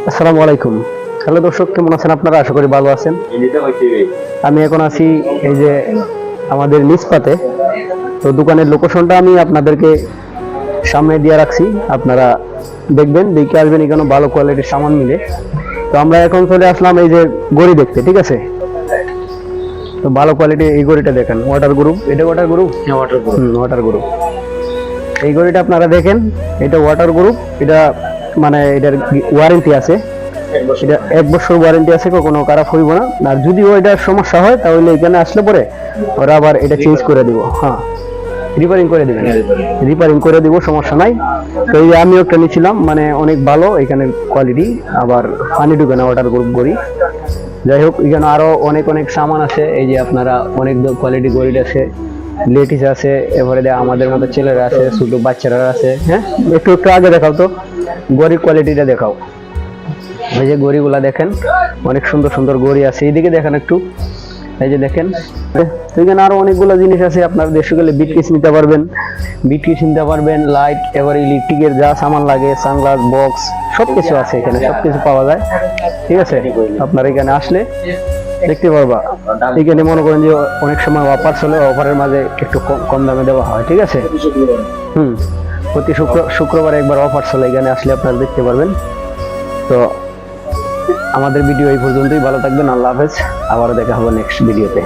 আসসালামু আলাইকুম। হ্যালো দর্শক, কেমন আছেন আপনারা? আশা করি ভালো আছেন। আমি এখন আছি এই যে আমাদের নিসপাতে। তো দোকানের লোকেশনটা আমি আপনাদেরকে সামনে দিয়ে রাখছি, আপনারা দেখবেন, দেখে আসবেন। এখানে ভালো কোয়ালিটির সামান মিলে। তো আমরা এখন চলে আসলাম এই যে গড়ি দেখতে, ঠিক আছে? তো ভালো কোয়ালিটি এই গড়িটা দেখেন, ওয়াটার গ্রুপ। এটা ওয়াটার গ্রুপ, ওয়াটার গ্রুপ। এই গড়িটা আপনারা দেখেন, এটা ওয়াটার গ্রুপ। এটা মানে এটার ওয়ারেন্টি আছে, এটা 1 বছর ওয়ারেন্টি আছে, কখনো খারাপ হইব না। আর যদিও এটার সমস্যা হয় তাহলে এখানে আসলে পরে ওরা আবার এটা চেঞ্জ করে দিব। হ্যাঁ, রিপেয়ারিং করে দিবেন, রিপেয়ারিং করে দিব, সমস্যা নাই। তো এই যে আমি একটা নিয়েছিলাম, মানে অনেক ভালো এখানে কোয়ালিটি, আবার পানি ঢুকে না, ওয়াটার গ্রুপ গড়ি। যাই হোক, এখানে আরো অনেক অনেক সামান আছে। এই যে আপনারা অনেক কোয়ালিটি গড়ি আছে, লেডিস আছে, এবারে আমাদের মতো ছেলেরা আছে, ছোট বাচ্চারা আছে। হ্যাঁ, একটু একটু আগে দেখাও তো, গড়ির কোয়ালিটিটা দেখাও। এই যে গড়িগুলা দেখেন, অনেক সুন্দর সুন্দর গড়ি আছে। এইদিকে দেখেন একটু, এই যে দেখেন। তো এখানে আরো অনেকগুলো জিনিস আছে, আপনারা দেশে গেলে বিটকিস নিতে পারবেন, বিটকিস নিতে পারবেন, লাইট, এবার ইলেকট্রিকের যা সামান লাগে, সানগ্লাস, বক্স, সবকিছু আছে এখানে, সবকিছু পাওয়া যায়। ঠিক আছে, আপনারা এখানে আসলে দেখতে পারবা। এখানে মনে করেন যে অনেক সময় অফার চলে, অফারের মাঝে একটু কম দামে দেওয়া হয়। ঠিক আছে, প্রতি শুক্রবার একবার অফার চলে, এখানে আসলে আপনারা দেখতে পারবেন। তো আমাদের ভিডিও এই পর্যন্তই, ভালো থাকবেন, আল্লাহ হাফেজ। আবারও দেখা হবে নেক্সট ভিডিওতে।